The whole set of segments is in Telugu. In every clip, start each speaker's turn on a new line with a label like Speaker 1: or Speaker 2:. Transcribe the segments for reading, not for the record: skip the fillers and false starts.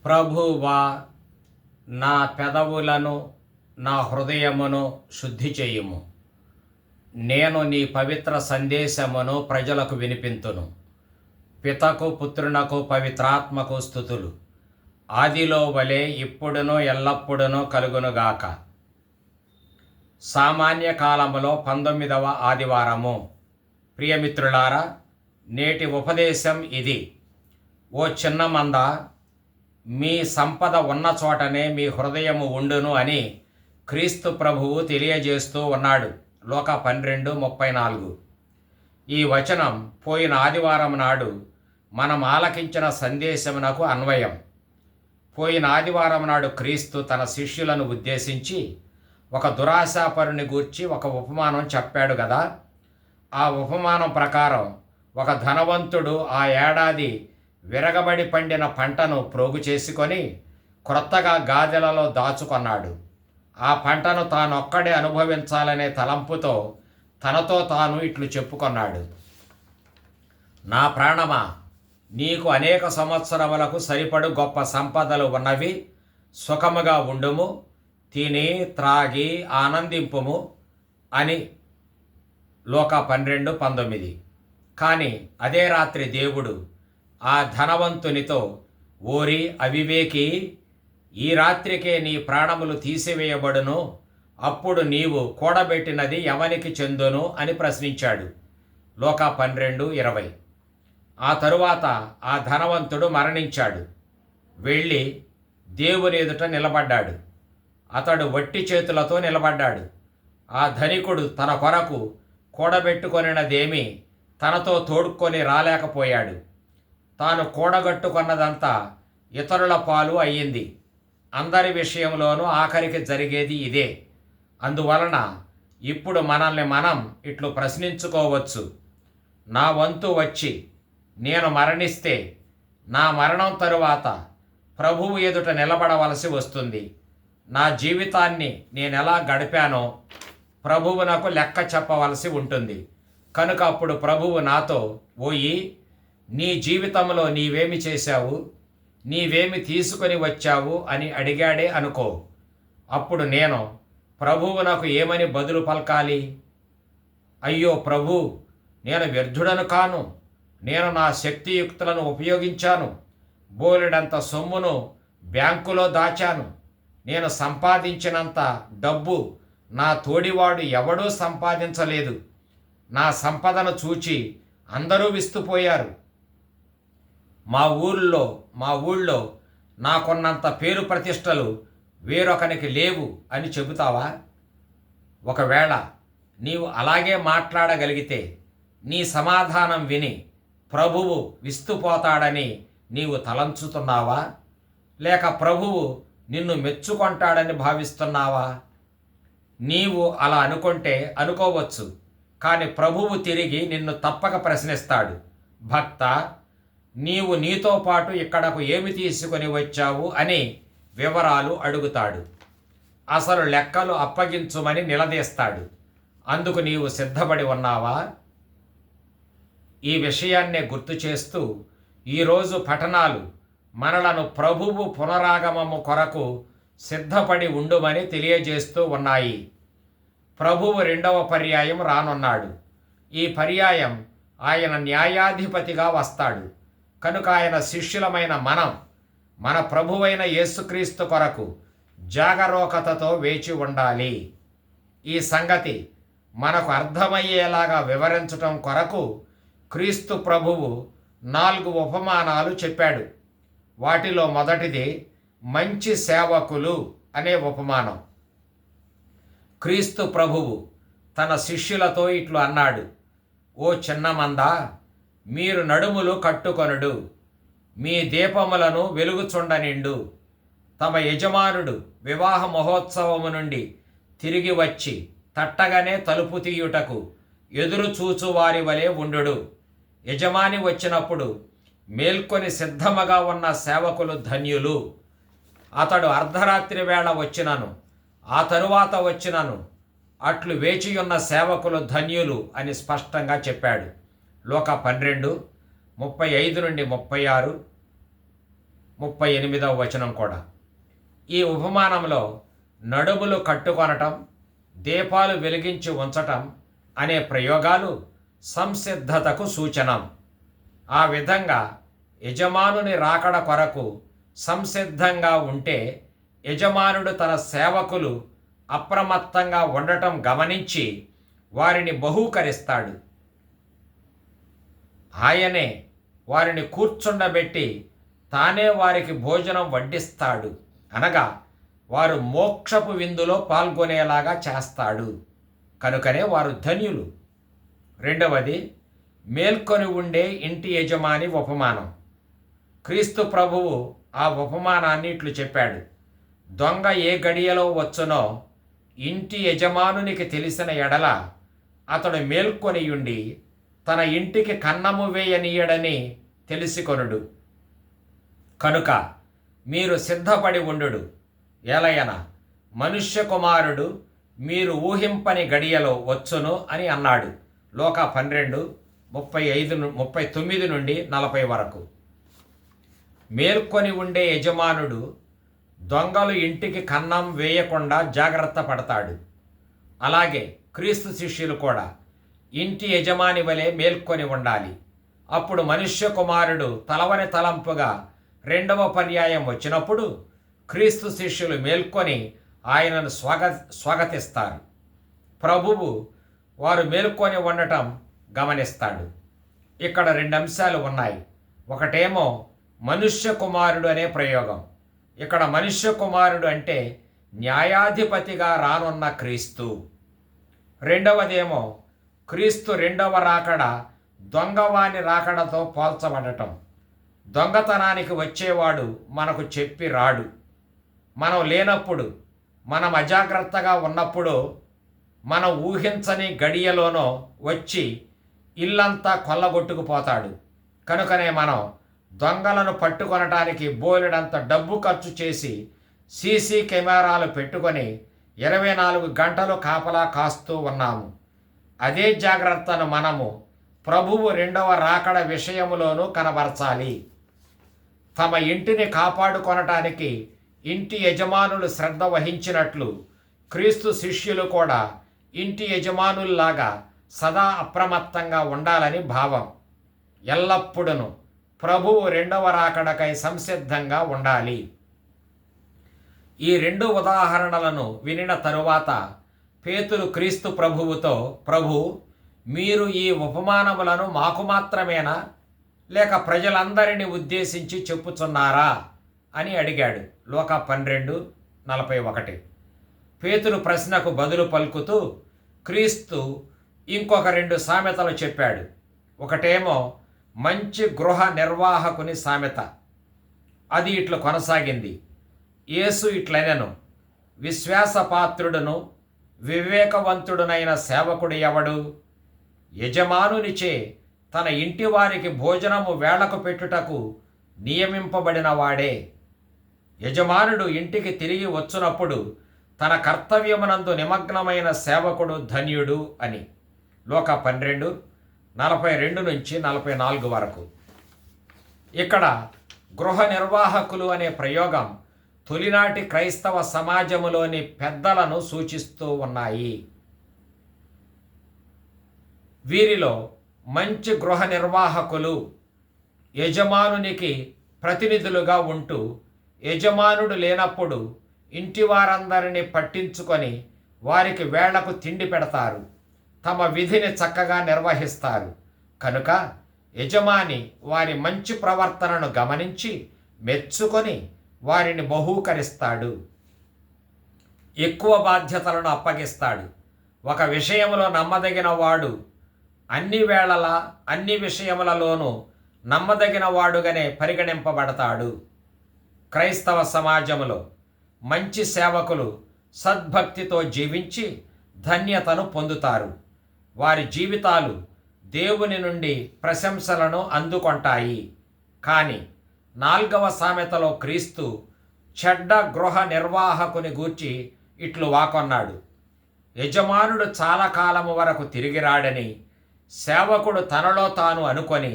Speaker 1: ప్రభువా, నా పెదవులను నా హృదయమును శుద్ధి చేయుము. నేను నీ పవిత్ర సందేశమును ప్రజలకు వినిపింతును. పితకు పుత్రునకు పవిత్రాత్మకు స్తుతులు, ఆదిలో వలె ఇప్పుడును ఎల్లప్పుడును కలుగునుగాక. సామాన్య కాలములో 19వ ఆదివారము. ప్రియమిత్రులారా, నేటి ఉపదేశం ఇది. ఓ చిన్న మంద, మీ సంపద ఉన్న చోటనే మీ హృదయము ఉండును అని క్రీస్తు ప్రభువు తెలియజేస్తూ ఉన్నాడు. లోక 12:34. ఈ వచనం పోయిన ఆదివారం నాడు మనం ఆలకించిన సందేశమునకు అన్వయం. పోయిన ఆదివారం నాడు క్రీస్తు తన శిష్యులను ఉద్దేశించి ఒక దురాశాపరుని గూర్చి ఒక ఉపమానం చెప్పాడు కదా. ఆ ఉపమానం ప్రకారం ఒక ధనవంతుడు ఆ ఏడాది విరగబడి పండిన పంటను ప్రోగు చేసుకొని క్రొత్తగా గాదెలలో దాచుకొన్నాడు. ఆ పంటను తానొక్కడే అనుభవించాలనే తలంపుతో తనతో తాను ఇట్లు చెప్పుకొన్నాడు: నా ప్రాణమా, నీకు అనేక సంవత్సరములకు సరిపడు గొప్ప సంపదలు ఉన్నవి. సుఖముగా ఉండుము, తిని త్రాగి ఆనందింపుము అని. లోక 12:19. కానీ అదే రాత్రి దేవుడు ఆ ధనవంతునితో, ఓరి అవివేకి, ఈ రాత్రికే నీ ప్రాణములు తీసివేయబడును, అప్పుడు నీవు కూడబెట్టినది ఎవనికి చెందును అని ప్రశ్నించాడు. లోక 12:20. ఆ తరువాత ఆ ధనవంతుడు మరణించాడు. వెళ్ళి దేవుని ఎదుట నిలబడ్డాడు. అతడు వట్టి చేతులతో నిలబడ్డాడు. ఆ ధనికుడు తన కొరకు కూడబెట్టుకొనినదేమీ తనతో తోడుకొని రాలేకపోయాడు. తాను కూడగట్టుకున్నదంతా ఇతరుల పాలు అయ్యింది. అందరి విషయంలోనూ ఆఖరికి జరిగేది ఇదే. అందువలన ఇప్పుడు మనల్ని మనం ఇట్లు ప్రశ్నించుకోవచ్చు: నా వంతు వచ్చి నేను మరణిస్తే నా మరణం తరువాత ప్రభువు ఎదుట నిలబడవలసి వస్తుంది. నా జీవితాన్ని నేనెలా గడిపానో ప్రభువునకు లెక్క చెప్పవలసి ఉంటుంది. కనుక అప్పుడు ప్రభువు నాతో, ఓయి, నీ జీవితంలో నీవేమి చేశావు, నీవేమి తీసుకొని వచ్చావు అని అడిగాడే అనుకో. అప్పుడు నేను ప్రభువునకు ఏమని బదులు పలకాలి? అయ్యో ప్రభు, నేను వ్యర్థుడను కాను. నేను నా శక్తియుక్తులను ఉపయోగించాను. బోలెడంత సొమ్మును బ్యాంకులో దాచాను. నేను సంపాదించినంత డబ్బు నా తోడివాడు ఎవడూ సంపాదించలేదు. నా సంపదను చూచి అందరూ విస్తుపోయారు. మా ఊళ్ళో నాకున్నంత పేరు ప్రతిష్టలు వేరొకనికి లేవు అని చెబుతావా? ఒకవేళ నీవు అలాగే మాట్లాడగలిగితే నీ సమాధానం విని ప్రభువు విస్తుపోతాడని నీవు తలంచుతున్నావా? లేక ప్రభువు నిన్ను మెచ్చుకొంటాడని భావిస్తున్నావా? నీవు అలా అనుకుంటే అనుకోవచ్చు, కానీ ప్రభువు తిరిగి నిన్ను తప్పక ప్రశ్నిస్తాడు. భక్తా, నీవు నీతో పాటు ఇక్కడకు ఏమి తీసుకొని వచ్చావు అని వివరాలు అడుగుతాడు. అసలు లెక్కలు అప్పగించుమని నిలదీస్తాడు. అందుకు నీవు సిద్ధపడి ఉన్నావా? ఈ విషయాన్నే గుర్తు చేస్తూ ఈరోజు పఠనాలు మనలను ప్రభువు పునరాగమము కొరకు సిద్ధపడి ఉండుమని తెలియజేస్తూ ఉన్నాయి. ప్రభువు 2వ పర్యాయం రానున్నాడు. ఈ పర్యాయం ఆయన న్యాయాధిపతిగా వస్తాడు. కనుక ఆయన శిష్యులమైన మనం మన ప్రభువైన యేసుక్రీస్తు కొరకు జాగరూకతతో వేచి ఉండాలి. ఈ సంగతి మనకు అర్థమయ్యేలాగా వివరించటం కొరకు క్రీస్తు ప్రభువు 4 ఉపమానాలు చెప్పాడు. వాటిలో మొదటిది మంచి సేవకులు అనే ఉపమానం. క్రీస్తు ప్రభువు తన శిష్యులతో ఇట్లు అన్నాడు: ఓ చిన్న మందా, మీరు నడుములు కట్టుకొనుడు, మీ దీపములను వెలుగుచుండనిండు. తమ యజమానుడు వివాహ మహోత్సవము నుండి తిరిగి వచ్చి తట్టగానే తలుపు తీయుటకు ఎదురు చూచు వారి వలె ఉండుడు. యజమాని వచ్చినప్పుడు మేల్కొని సిద్ధముగా ఉన్న సేవకులు ధన్యులు. అతడు అర్ధరాత్రి వేళ వచ్చినను ఆ తరువాత వచ్చినను అట్లు వేచియున్న సేవకులు ధన్యులు అని స్పష్టంగా చెప్పాడు. లోక 12:35-36. 38వ వచనం కూడా. ఈ ఉపమానంలో నడుములు కట్టుకొనటం, దీపాలు వెలిగించి ఉంచటం అనే ప్రయోగాలు సంసిద్ధతకు సూచనం. ఆ విధంగా యజమానుని రాకడ కొరకు సంసిద్ధంగా ఉంటే యజమానుడు తన సేవకులు అప్రమత్తంగా ఉండటం గమనించి వారిని బహూకరిస్తాడు. ఆయనే వారిని కూర్చుండబెట్టి తానే వారికి భోజనం వడ్డిస్తాడు, అనగా వారు మోక్షపు విందులో పాల్గొనేలాగా చేస్తాడు. కనుకనే వారు ధన్యులు. రెండవది, మేల్కొని ఉండే ఇంటి యజమాని ఉపమానం. క్రీస్తు ప్రభువు ఆ ఉపమానాన్ని ఇట్లు చెప్పాడు: దొంగ ఏ గడియలో వచ్చునో ఇంటి యజమానునికి తెలిసిన ఎడల అతడు మేల్కొనియుండి తన ఇంటికి కన్నము వేయనీయడని తెలిసికొనుడు. కనుక మీరు సిద్ధపడి ఉండుడు, ఏలయన మనుష్య కుమారుడు మీరు ఊహింపని గడియలో వచ్చును అని అన్నాడు. లోకా 12:39 నుండి 40 వరకు. మేల్కొని ఉండే యజమానుడు దొంగలు ఇంటికి కన్నం వేయకుండా జాగ్రత్త పడతాడు. అలాగే క్రీస్తు శిష్యులు కూడా ఇంటి యజమాని వలె మేల్కొని ఉండాలి. అప్పుడు మనుష్య కుమారుడు తలవని తలంపుగా రెండవ పర్యాయం వచ్చినప్పుడు క్రీస్తు శిష్యులు మేల్కొని ఆయనను స్వాగతిస్తారు. ప్రభువు వారు మేల్కొని ఉండటం గమనిస్తాడు. ఇక్కడ 2 అంశాలు ఉన్నాయి. ఒకటేమో మనుష్య కుమారుడు అనే ప్రయోగం. ఇక్కడ మనుష్య కుమారుడు అంటే న్యాయాధిపతిగా రానున్న క్రీస్తు. రెండవదేమో క్రీస్తు రెండవ రాకడ దొంగవాని రాకడతో పోల్చబడటం. దొంగతనానికి వచ్చేవాడు మనకు చెప్పి రాడు. మనం లేనప్పుడు, మనం అజాగ్రత్తగా ఉన్నప్పుడు, మనం ఊహించని గడియలోనో వచ్చి ఇల్లంతా కొల్లగొట్టుకుపోతాడు. కనుకనే మనం దొంగలను పట్టుకొనటానికి బోలెడంత డబ్బు ఖర్చు చేసి సీసీ కెమెరాలు పెట్టుకొని 24 గంటలు కాపలా కాస్తూ ఉన్నాము. అదే జాగ్రత్తను మనము ప్రభువు రెండవ రాకడ విషయములోనూ కనబరచాలి. తమ ఇంటిని కాపాడుకొనటానికి ఇంటి యజమానులు శ్రద్ధ వహించినట్లు క్రీస్తు శిష్యులు కూడా ఇంటి యజమానుల్లాగా సదా అప్రమత్తంగా ఉండాలని భావం. ఎల్లప్పుడూ ప్రభువు రెండవ రాకడకై సంసిద్ధంగా ఉండాలి. ఈ 2 ఉదాహరణలను వినిన తరువాత పేతురు క్రీస్తు ప్రభువుతో, ప్రభు, మీరు ఈ ఉపమానములను మాకు మాత్రమేనా, లేక ప్రజలందరినీ ఉద్దేశించి చెప్పుచున్నారా అని అడిగాడు. లోకా 12:41. పేతురు ప్రశ్నకు బదులు పలుకుతూ క్రీస్తు ఇంకొక 2 సామెతలు చెప్పాడు. ఒకటేమో మంచి గృహ నిర్వాహకుని సామెత. అది ఇట్లు కొనసాగింది: యేసు ఇట్లనెను, విశ్వాసపాత్రుడును వివేకవంతుడునైన సేవకుడు ఎవడు? యజమానునిచే తన ఇంటి వారికి భోజనము వేళకు పెట్టుటకు నియమింపబడిన వాడే. యజమానుడు ఇంటికి తిరిగి వచ్చునప్పుడు తన కర్తవ్యమునందు నిమగ్నమైన సేవకుడు ధన్యుడు అని. లోకా 12:42 నుంచి 44 వరకు. ఇక్కడ గృహ నిర్వాహకులు అనే ప్రయోగం తొలినాటి క్రైస్తవ సమాజములోని పెద్దలను సూచిస్తూ ఉన్నాయి. వీరిలో మంచి గృహ నిర్వాహకులు యజమానునికి ప్రతినిధులుగా ఉంటూ యజమానుడు లేనప్పుడు ఇంటి వారందరినీ పట్టించుకొని వారికి వేళకు తిండి పెడతారు. తమ విధిని చక్కగా నిర్వహిస్తారు. కనుక యజమాని వారి మంచి ప్రవర్తనను గమనించి మెచ్చుకొని వారిని బహూకరిస్తాడు. ఎక్కువ బాధ్యతలను అప్పగిస్తాడు. ఒక విషయంలో నమ్మదగిన వాడు అన్ని వేళలా అన్ని విషయములలోనూ నమ్మదగిన వాడుగానే పరిగణింపబడతాడు. క్రైస్తవ సమాజంలో మంచి సేవకులు సద్భక్తితో జీవించి ధన్యతను పొందుతారు. వారి జీవితాలు దేవుని నుండి ప్రశంసలను అందుకొంటాయి. కానీ 4వ సామెతలో క్రీస్తు చెడ్డ గృహ నిర్వాహకుని గూర్చి ఇట్లు వాకొన్నాడు: యజమానుడు చాలా కాలము వరకు తిరిగి రాడని సేవకుడు తనలో తాను అనుకొని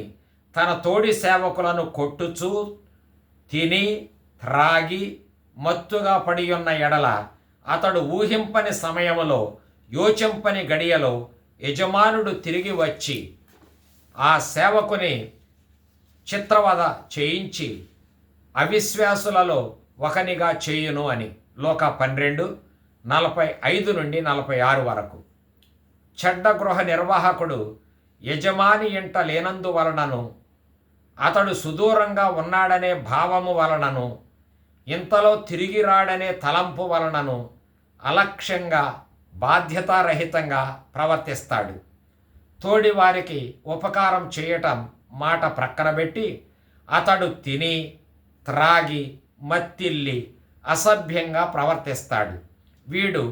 Speaker 1: తన తోడి సేవకులను కొట్టుచూ తిని త్రాగి మత్తుగా పడి ఉన్న ఎడల అతడు ఊహింపని సమయములో యోచింపని గడియలో యజమానుడు తిరిగి వచ్చి ఆ సేవకుని చిత్రవద చేయించి అవిశ్వాసులలో ఒకనిగా చేయును అని. లోకా 12:45-46 వరకు. చెడ్డ గృహ నిర్వాహకుడు యజమాని ఇంట లేనందువలనను అతడు సుదూరంగా ఉన్నాడనే భావము వలనను ఇంతలో తిరిగి రాడనే తలంపు వలనను అలక్ష్యంగా బాధ్యతారహితంగా ప్రవర్తిస్తాడు. తోడి వారికి ఉపకారం చేయటం మాట ప్రక్కన పెట్టి అతడు తిని త్రాగి మత్తిల్లి అసభ్యంగా ప్రవర్తిస్తాడు. వీడు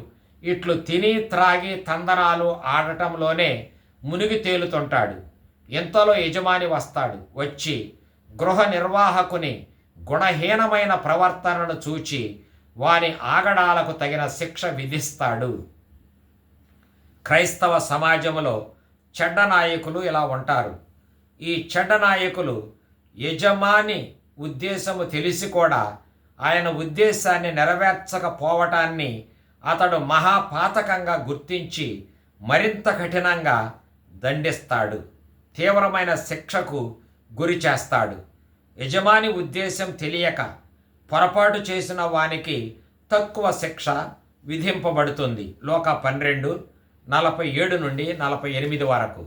Speaker 1: ఇట్లు తిని త్రాగి తందనాలు ఆడటంలోనే మునిగి తేలుతుంటాడు. ఇంతలో యజమాని వస్తాడు. వచ్చి గృహ నిర్వాహకుని గుణహీనమైన ప్రవర్తనను చూచి వాని ఆగడాలకు తగిన శిక్ష విధిస్తాడు. క్రైస్తవ సమాజంలో చెడ్డ నాయకులు ఇలా ఉంటారు. ఈ చెడ్డ నాయకులు యజమాని ఉద్దేశము తెలిసి కూడా ఆయన ఉద్దేశాన్ని నెరవేర్చకపోవటాన్ని అతడు మహాపాతకంగా గుర్తించి మరింత కఠినంగా దండిస్తాడు. తీవ్రమైన శిక్షకు గురి చేస్తాడు. యజమాని ఉద్దేశం తెలియక పొరపాటు చేసిన వానికి తక్కువ శిక్ష విధింపబడుతుంది. లోకా 12:47-48 వరకు.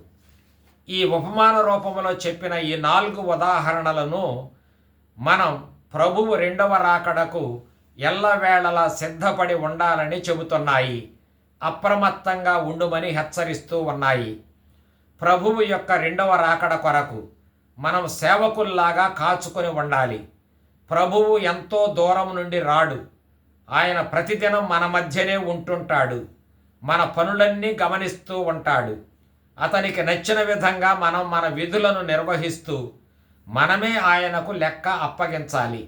Speaker 1: ఈ ఉపమాన రూపంలో చెప్పిన ఈ 4 ఉదాహరణలను మనం ప్రభువు రెండవ రాకడకు ఎల్లవేళలా సిద్ధపడి ఉండాలని చెబుతున్నాయి. అప్రమత్తంగా ఉండుమని హెచ్చరిస్తూ ఉన్నాయి. ప్రభువు యొక్క రెండవ రాకడ కొరకు మనం సేవకుల్లాగా కాచుకొని ఉండాలి. ప్రభువు ఎంతో దూరం నుండి రాడు. ఆయన ప్రతిదినం మన మధ్యనే ఉంటుంటాడు. మన పనులన్నీ గమనిస్తూ ఉంటాడు. అతనికి నచ్చిన విధంగా మనం మన విధులను నిర్వహిస్తూ మనమే ఆయనకు లెక్క అప్పగించాలి.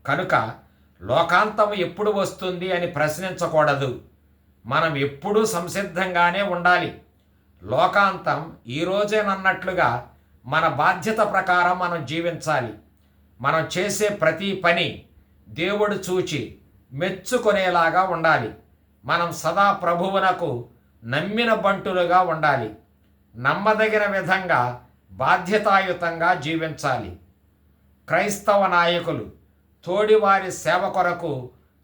Speaker 1: కనుక లోకాంతం ఎప్పుడు వస్తుంది అని ప్రశ్నించకూడదు. మనం ఎప్పుడూ సంసిద్ధంగానే ఉండాలి. లోకాంతం ఈరోజేనన్నట్లుగా మన బాధ్యత ప్రకారం మనం జీవించాలి. మనం చేసే ప్రతి పని దేవుడు చూచి మెచ్చుకొనేలాగా ఉండాలి. మనం సదా ప్రభువునకు నమ్మిన బంటులుగా ఉండాలి. నమ్మదగిన విధంగా బాధ్యతాయుతంగా జీవించాలి. క్రైస్తవ నాయకులు తోడివారి సేవ కొరకు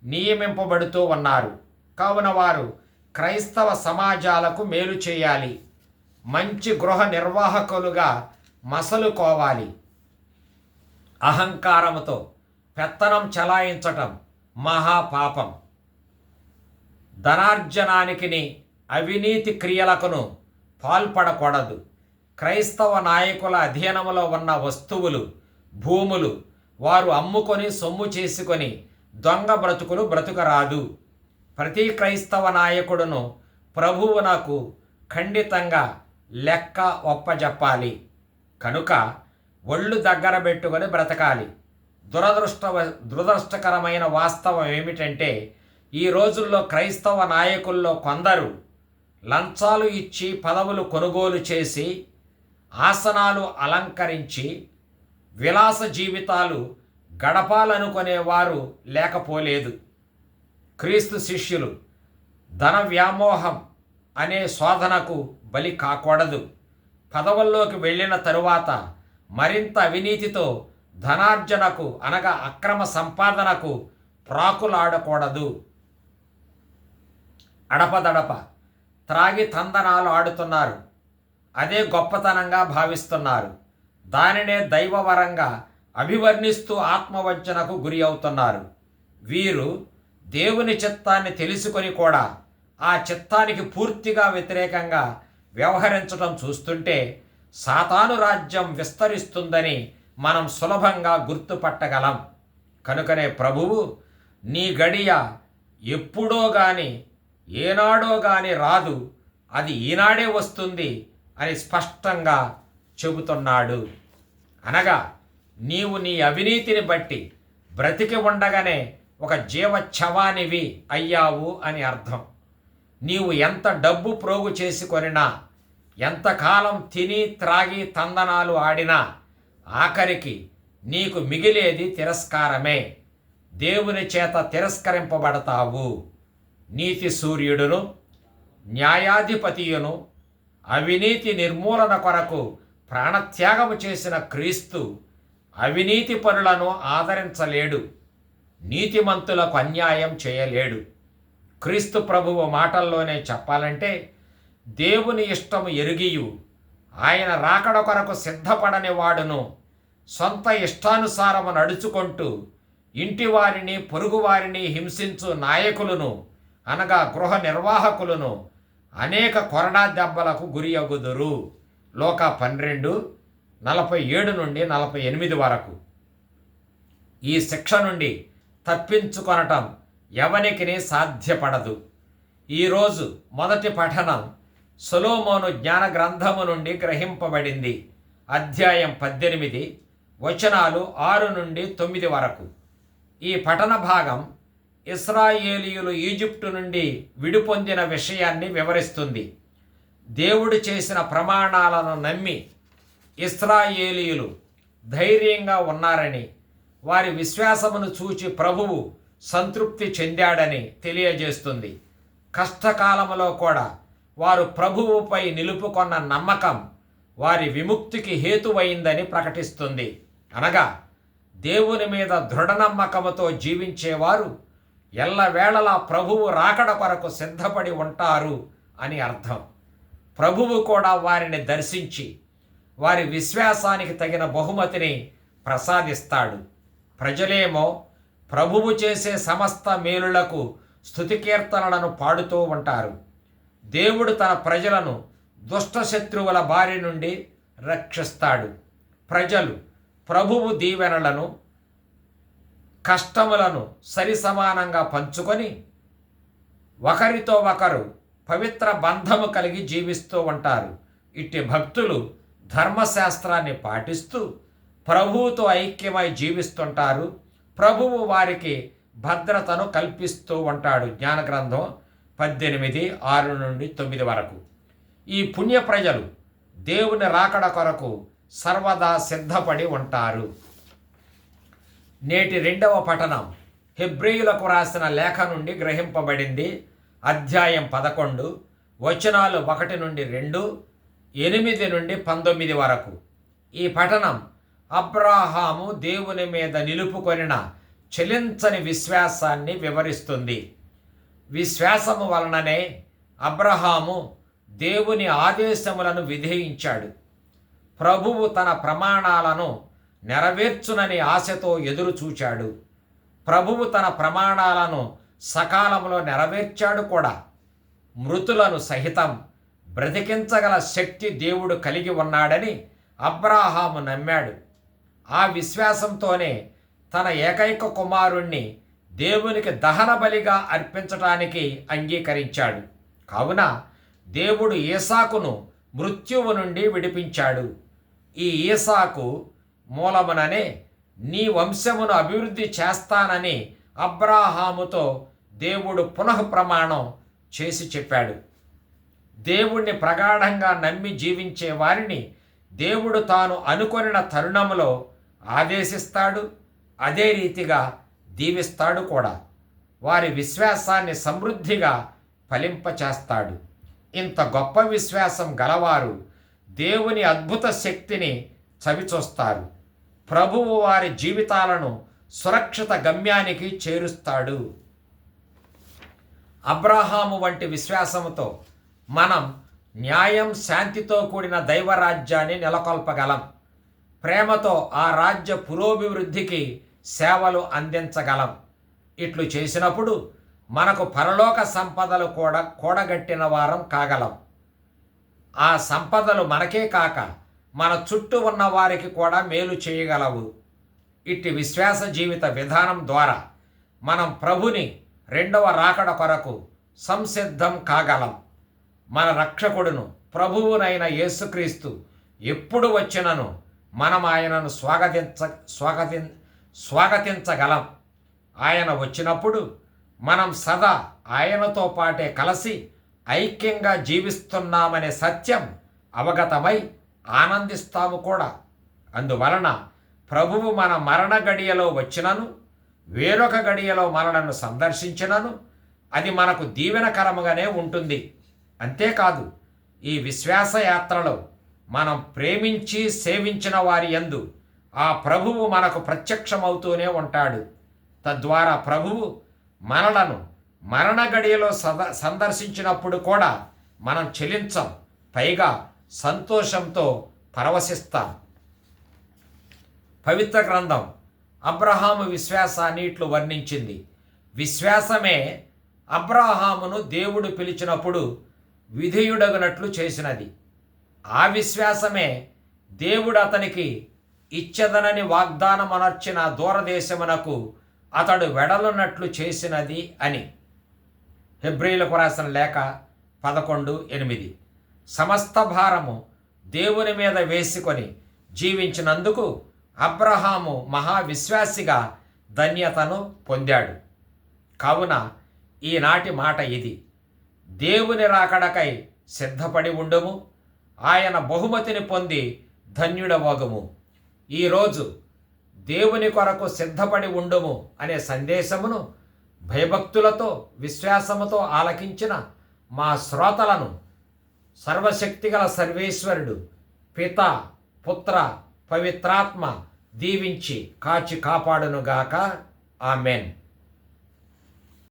Speaker 1: నియమింపబడుతూ ఉన్నారు. కావున వారు క్రైస్తవ సమాజాలకు మేలు చేయాలి. మంచి గృహ నిర్వాహకులుగా మసలుకోవాలి. అహంకారముతో పెత్తనం చలాయించటం మహాపాపం. ధనార్జనానికిని అవినీతి క్రియలకును పాల్పడకూడదు. క్రైస్తవ నాయకుల అధీనములో ఉన్న వస్తువులు, భూములు వారు అమ్ముకొని సొమ్ము చేసుకొని దొంగ బ్రతుకులు బ్రతుకరాదు. ప్రతి క్రైస్తవ నాయకుడును ప్రభువునకు ఖండితంగా లెక్క ఒప్పజెప్పాలి. కనుక ఒళ్ళు దగ్గర పెట్టుకొని బ్రతకాలి. దురదృష్టకరమైన వాస్తవం ఏమిటంటే ఈ రోజుల్లో క్రైస్తవ నాయకుల్లో కొందరు లంచాలు ఇచ్చి పదవులు కొనుగోలు చేసి ఆసనాలు అలంకరించి విలాస జీవితాలు గడపాలనుకునేవారు లేకపోలేదు. క్రీస్తు శిష్యులు ధన వ్యామోహం అనే శోధనకు బలి కాకూడదు. పదవుల్లోకి వెళ్ళిన తరువాత మరింత అవినీతితో ధనార్జనకు అనగా అక్రమ సంపాదనకు ప్రాకులాడకూడదు. అడపదడప త్రాగి తందనాలు ఆడుతున్నారు. అదే గొప్పతనంగా భావిస్తున్నారు. దానినే దైవవరంగా అభివర్ణిస్తూ ఆత్మవంచనకు గురి అవుతున్నారు. వీరు దేవుని చిత్తాన్ని తెలుసుకొని కూడా ఆ చిత్తానికి పూర్తిగా వ్యతిరేకంగా వ్యవహరించడం చూస్తుంటే సాతాను రాజ్యం విస్తరిస్తుందని మనం సులభంగా గుర్తుపట్టగలం. కనుకనే ప్రభువు నీ గడియ ఎప్పుడో గాని ఏనాడో గాని రాదు, అది ఈనాడే వస్తుంది అని స్పష్టంగా చెబుతున్నాడు. అనగా నీవు నీ అవినీతిని బట్టి బ్రతికి ఉండగానే ఒక జీవచ్ఛవానివి అయ్యావు అని అర్థం. నీవు ఎంత డబ్బు ప్రోగు చేసుకొనినా, ఎంతకాలం తిని త్రాగి తందనాలు ఆడినా ఆఖరికి నీకు మిగిలేది తిరస్కారమే. దేవుని చేత తిరస్కరింపబడతావు. నీతి సూర్యుడును న్యాయాధిపతియును అవినీతి నిర్మూలన కొరకు ప్రాణత్యాగము చేసిన క్రీస్తు అవినీతి పరులను ఆదరించలేడు, నీతిమంతులకు అన్యాయం చేయలేడు. క్రీస్తు ప్రభువు మాటల్లోనే చెప్పాలంటే, దేవుని ఇష్టము ఎరిగియు ఆయన రాకడ కొరకు సిద్ధపడని వాడును సొంత ఇష్టానుసారము నడుచుకుంటూ ఇంటివారిని పొరుగువారిని హింసించు నాయకులను అనగా గృహ నిర్వాహకులను అనేక కొరడా దెబ్బలకు గురియగుదురు. లోక 12:47 నుండి 48 వరకు. ఈ శిక్ష నుండి తప్పించుకొనటం ఎవనికిని సాధ్యపడదు. ఈరోజు మొదటి పఠనం సొలొమోను జ్ఞాన గ్రంథము నుండి గ్రహింపబడింది. అధ్యాయం 18 వచనాలు 6 నుండి 9 వరకు. ఈ పఠన భాగం ఇశ్రాయేలీయులు ఈజిప్టు నుండి విడిపొందిన విషయాన్ని వివరిస్తుంది. దేవుడు చేసిన ప్రమాణాలను నమ్మి ఇశ్రాయేలీయులు ధైర్యంగా ఉన్నారని, వారి విశ్వాసమును చూచి ప్రభువు సంతృప్తి చెందాడని తెలియజేస్తుంది. కష్టకాలములో కూడా వారు ప్రభువుపై నిలుపుకొన్న నమ్మకం వారి విముక్తికి హేతువైందని ప్రకటిస్తుంది. అనగా దేవుని మీద దృఢ నమ్మకముతో జీవించేవారు ఎల్లవేళలా ప్రభువు రాకడ కొరకు సిద్ధపడి ఉంటారు అని అర్థం. ప్రభువు కూడా వారిని దర్శించి వారి విశ్వాసానికి తగిన బహుమతిని ప్రసాదిస్తాడు. ప్రజలేమో ప్రభువు చేసే సమస్త మేలులకు స్తుతికీర్తనలను పాడుతూ ఉంటారు. దేవుడు తన ప్రజలను దుష్ట శత్రువుల బారి నుండి రక్షిస్తాడు. ప్రజలు ప్రభువు దీవెనలను కష్టములను సరిసమానంగా పంచుకొని ఒకరితో ఒకరు పవిత్ర బంధము కలిగి జీవిస్తూ ఉంటారు. ఇట్టి భక్తులు ధర్మశాస్త్రాన్ని పాటిస్తూ ప్రభువుతో ఐక్యమై జీవిస్తుంటారు. ప్రభువు వారికి భద్రతను కల్పిస్తూ ఉంటాడు. జ్ఞానగ్రంథం 18:6 నుండి 9 వరకు. ఈ పుణ్య ప్రజలు దేవుని రాకడ కొరకు సర్వదా సిద్ధపడి ఉంటారు. నేటి రెండవ పఠనం హెబ్రీయులకు రాసిన లేఖ నుండి గ్రహింపబడింది. అధ్యాయం 11 వచనాలు 1 నుండి 2, 8 నుండి 19 వరకు. ఈ పఠనం అబ్రాహాము దేవుని మీద నిలుపుకొనిన చెలించని విశ్వాసాన్ని వివరిస్తుంది. విశ్వాసము వలననే అబ్రహాము దేవుని ఆదేశములను విధేయించాడు. ప్రభువు తన ప్రమాణాలను నెరవేర్చునని ఆశతో ఎదురు చూచాడు. ప్రభువు తన ప్రమాణాలను సకాలంలో నెరవేర్చాడు కూడా. మృతులను సహితం బ్రతికించగల శక్తి దేవుడు కలిగి ఉన్నాడని అబ్రాహాము నమ్మాడు. ఆ విశ్వాసంతోనే తన ఏకైక కుమారుణ్ణి దేవునికి దహన బలిగా అర్పించటానికి అంగీకరించాడు. కావున దేవుడు ఈసాకును మృత్యువు నుండి విడిపించాడు. ఈ ఈసాకు మూలముననే నీ వంశమును అభివృద్ధి చేస్తానని అబ్రాహాముతో దేవుడు పునఃప్రమాణం చేసి చెప్పాడు. దేవుణ్ణి ప్రగాఢంగా నమ్మి జీవించే వారిని దేవుడు తాను అనుకొనిన తరుణములో ఆదేశిస్తాడు. అదే రీతిగా దీవిస్తాడు కూడా. వారి విశ్వాసాన్ని సమృద్ధిగా ఫలింపచేస్తాడు. ఇంత గొప్ప విశ్వాసం గలవారు దేవుని అద్భుత శక్తిని చవిచూస్తారు. ప్రభువు వారి జీవితాలను సురక్షిత గమ్యానికి చేరుస్తాడు. అబ్రహాము వంటి విశ్వాసముతో మనం న్యాయం, శాంతితో కూడిన దైవరాజ్యాన్ని నెలకొల్పగలం. ప్రేమతో ఆ రాజ్య పురోభివృద్ధికి సేవలు అందించగలం. ఇట్లు చేసినప్పుడు మనకు పరలోక సంపదలు కూడా కూడగట్టిన వారం కాగలం. ఆ సంపదలు మనకే కాక మన చుట్టూ ఉన్న వారికి కూడా మేలు చేయగలవు. ఇట్టి విశ్వాస జీవిత విధానం ద్వారా మనం ప్రభుని రెండవ రాకడ కొరకు సంసిద్ధం కాగలం. మన రక్షకుడును ప్రభువునైన యేసుక్రీస్తు ఎప్పుడు వచ్చినను మనం ఆయనను స్వాగతించగలం. ఆయన వచ్చినప్పుడు మనం సదా ఆయనతో పాటే కలిసి ఐక్యంగా జీవిస్తున్నామనే సత్యం అవగతమై ఆనందిస్తాము కూడా. అందువలన ప్రభువు మన మరణ గడియలో వచ్చినను వేరొక గడియలో మనలను సందర్శించినను అది మనకు దీవెనకరముగానే ఉంటుంది. అంతేకాదు, ఈ విశ్వాస యాత్రలో మనం ప్రేమించి సేవించిన వారి యందు ఆ ప్రభువు మనకు ప్రత్యక్షమవుతూనే ఉంటాడు. తద్వారా ప్రభువు మనలను మరణ గడియలో సందర్శించినప్పుడు కూడా మనం చెలించం, పైగా సంతోషంతో పరవశిస్తాం. పవిత్ర గ్రంథం అబ్రహాము విశ్వాసాన్ని ఇట్లు వర్ణించింది. విశ్వాసమే అబ్రహామును దేవుడు పిలిచినప్పుడు విధేయుడగునట్లు చేసినది. ఆ విశ్వాసమే దేవుడు అతనికి ఇచ్చెదనని వాగ్దానమనర్చిన దూరదేశమునకు అతడు వెడలున్నట్లు చేసినది అని. హెబ్రీయులకు రాసిన లేఖ 11:8. సమస్త భారము దేవుని మీద వేసుకొని జీవించినందుకు అబ్రహాము మహావిశ్వాసిగా ధన్యతను పొందాడు. కావున ఈనాటి మాట ఇది: దేవుని రాకడకై సిద్ధపడి ఉండుము, ఆయన బహుమతిని పొంది ధన్యుడవగుము. ఈరోజు దేవుని కొరకు సిద్ధపడి ఉండుము అనే సందేశమును భయభక్తులతో విశ్వాసముతో ఆలకించిన మా శ్రోతలను సర్వశక్తిగల సర్వేశ్వరుడు పిత, పుత్ర, పవిత్రాత్మ దీవించి కాచి కాపాడునుగాక. ఆమెన్.